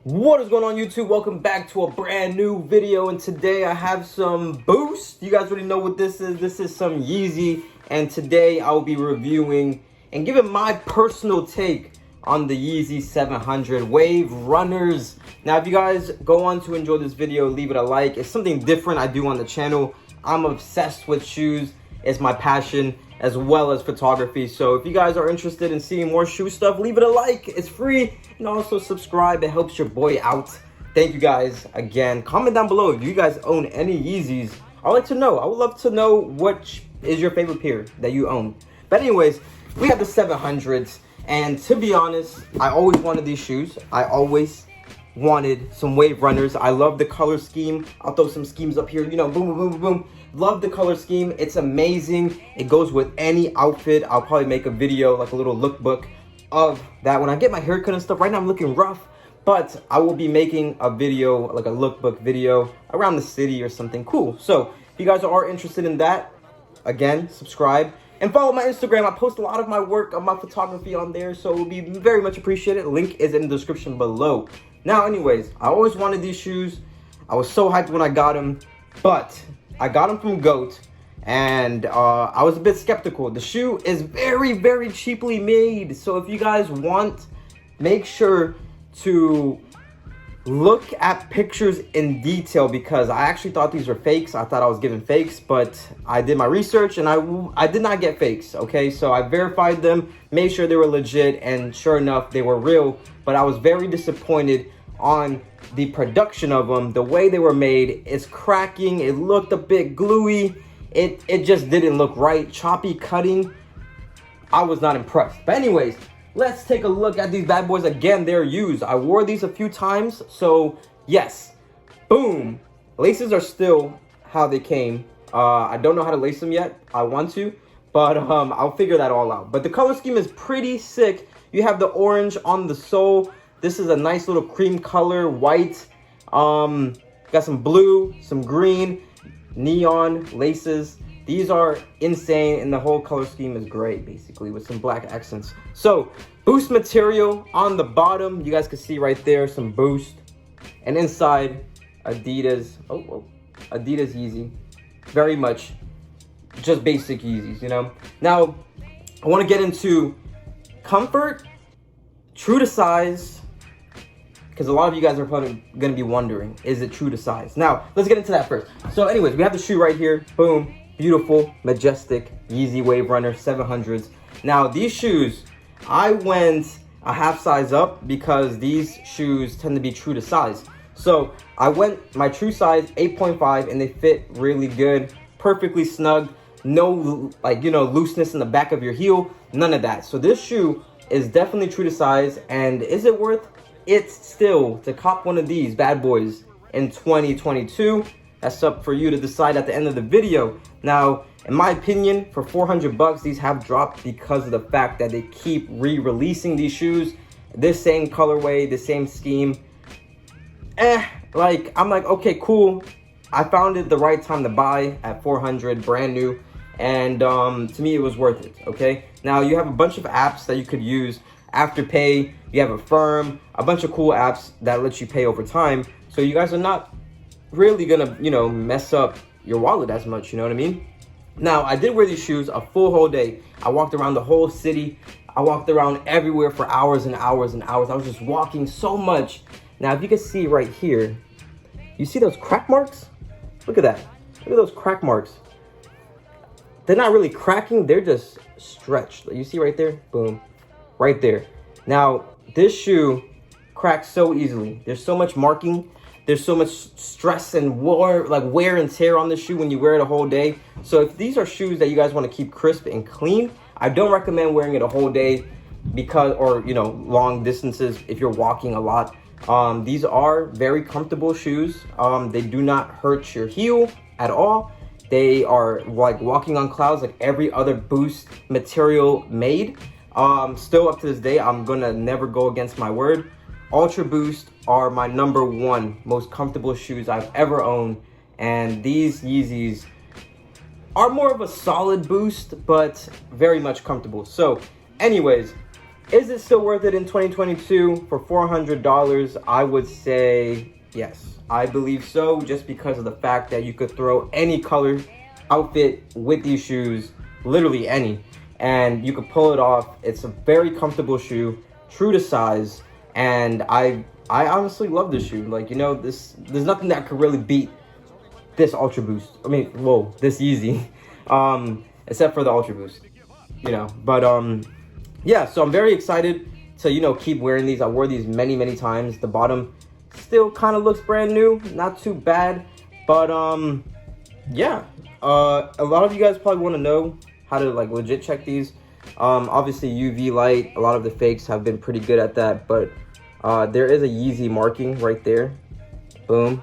What is going on, YouTube? Welcome back to a brand new video, and today I have some Boost. You guys already know what this is. This is some Yeezy, and today I will be reviewing and giving my personal take on the Yeezy 700 Wave Runners. Now, if you guys go on to enjoy this video, leave it a like. It's something different I do on the channel. I'm obsessed with shoes. It's my passion, as well as photography. So if you guys are interested in seeing more shoe stuff, leave it a like. It's free. And also subscribe. It helps your boy out. Thank you guys again. Comment down below if you guys own any Yeezys. I'd like to know. I would love to know what is your favorite pair that you own. But anyways, we have the 700s. And to be honest, I always wanted these shoes. I always wanted some Wave Runners. I love the color scheme. I'll throw some schemes up here. You know, boom, boom, boom, boom, boom. Love the color scheme. It's amazing. It goes with any outfit. I'll probably make a video, like a little lookbook of that when I get my haircut and stuff. Right now I'm looking rough, but I will be making a video, like a lookbook video around the city or something cool. So if you guys are interested in that, again, subscribe and follow my Instagram. I post a lot of my work of my photography on there, so it will be very much appreciated. Link is in the description below. Now, anyways, I always wanted these shoes. I was so hyped when I got them, but I got them from GOAT, and I was a bit skeptical. The shoe is very, very cheaply made. So if you guys want, make sure to look at pictures in detail, because I actually thought these were fakes. I thought I was giving fakes, but I did my research and I did not get fakes, okay? So I verified them, made sure they were legit, and sure enough, they were real. But I was very disappointed on the production of them. The way they were made, it's cracking. It looked a bit gluey. It just didn't look right. Choppy cutting. I was not impressed. But anyways, let's take a look at these bad boys. Again, they're used. I wore these a few times, so yes. Boom. Laces are still how they came. I don't know how to lace them yet. I want to, but I'll figure that all out. But the color scheme is pretty sick. You have the orange on the sole. This is a nice little cream color, white. Got some blue, some green, neon laces. These are insane, and the whole color scheme is great, basically, with some black accents. So, Boost material on the bottom. You guys can see right there, some Boost. And inside, Adidas. Adidas Yeezy. Very much just basic Yeezys, you know? Now, I want to get into comfort, true to size, because a lot of you guys are probably going to be wondering, is it true to size? Now, let's get into that first. So anyways, we have the shoe right here. Boom. Beautiful, majestic Yeezy Wave Runner 700s. Now, these shoes, I went a half size up because these shoes tend to be true to size. So I went my true size 8.5, and they fit really good, perfectly snug. No, like, you know, looseness in the back of your heel, none of that. So this shoe is definitely true to size. And is it worth it still to cop one of these bad boys in 2022? That's up for you to decide at the end of the video. Now, in my opinion, for 400 bucks, these have dropped because of the fact that they keep re-releasing these shoes, this same colorway, the same scheme. I'm like, okay, cool. I found it the right time to buy at 400, brand new. And to me, it was worth it, okay? Now, you have a bunch of apps that you could use. Afterpay, you have Affirm, a bunch of cool apps that let you pay over time. So you guys are not really gonna, you know, mess up your wallet as much, you know what I mean? Now, I did wear these shoes a full whole day. I walked around the whole city. I walked around everywhere for hours and hours and hours. I was just walking so much. Now, if you can see right here, you see those crack marks? Look at that. Look at those crack marks. They're not really cracking, they're just stretched. You see right there? Boom. Right there. Now, this shoe cracks so easily. There's so much marking. There's so much stress and wear and tear on the shoe when you wear it a whole day. So if these are shoes that you guys want to keep crisp and clean, I don't recommend wearing it a whole day or, you know, long distances if you're walking a lot. These are very comfortable shoes. They do not hurt your heel at all. They are like walking on clouds, like every other Boost material made. Still up to this day, I'm gonna never go against my word. Ultra Boost are my #1 most comfortable shoes I've ever owned, and these Yeezys are more of a solid Boost, but very much comfortable. So anyways, Is it still worth it in 2022 for $400? I would say yes. I believe so, just because of the fact that you could throw any color outfit with these shoes, literally any, and you could pull it off. It's a very comfortable shoe, true to size, and I honestly love this shoe. Like, you know, there's nothing that could really beat this Ultra Boost. I mean, whoa, this Yeezy, except for the Ultra Boost, you know. But yeah, so I'm very excited to, you know, keep wearing these. I wore these many times. The bottom still kind of looks brand new, not too bad. But yeah, a lot of you guys probably want to know how to like legit check these. Obviously UV light, a lot of the fakes have been pretty good at that, but there is a Yeezy marking right there, boom,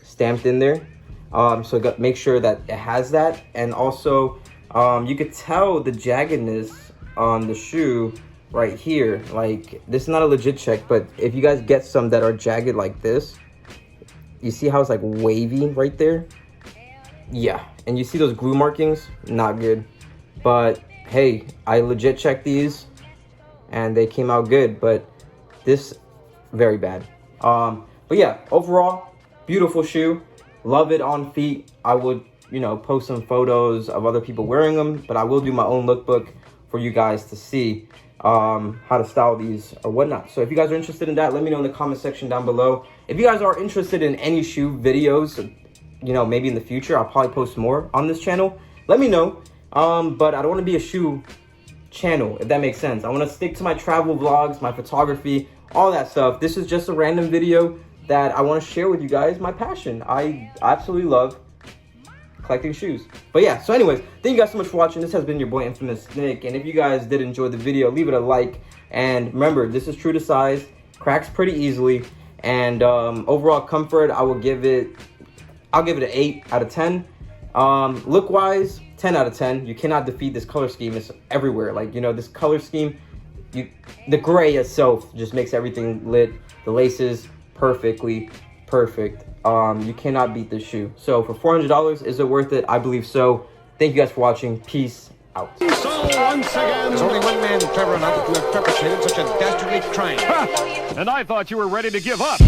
stamped in there. So make sure that it has that. And also you could tell the jaggedness on the shoe right here. Like, this is not a legit check, but if you guys get some that are jagged like this, you see how it's like wavy right there? Yeah, and you see those glue markings? Not good. But hey, I legit checked these and they came out good, but this, very bad. But yeah, overall, beautiful shoe. Love it on feet. I would, you know, post some photos of other people wearing them, but I will do my own lookbook for you guys to see how to style these or whatnot. So if you guys are interested in that, let me know in the comment section down below. If you guys are interested in any shoe videos, you know, maybe in the future, I'll probably post more on this channel. Let me know. But I don't want to be a shoe channel, if that makes sense. I want to stick to my travel vlogs, my photography, all that stuff. This is just a random video that I want to share with you guys my passion. I absolutely love collecting shoes. But yeah, so anyways, thank you guys so much for watching. This has been your boy Infamous Nick, and if you guys did enjoy the video, leave it a like. And remember, this is true to size, cracks pretty easily, and overall comfort, I'll give it an 8 out of 10. Look wise, 10 out of 10. You cannot defeat this color scheme. It's everywhere. Like, you know, this color scheme, the gray itself just makes everything lit. The laces, perfectly perfect. You cannot beat this shoe. So for $400, is it worth it? I believe so. Thank you guys for watching. Peace out. So once again, there's only one man clever enough to have perpetrated such a dastardly crime. Ha! And I thought you were ready to give up.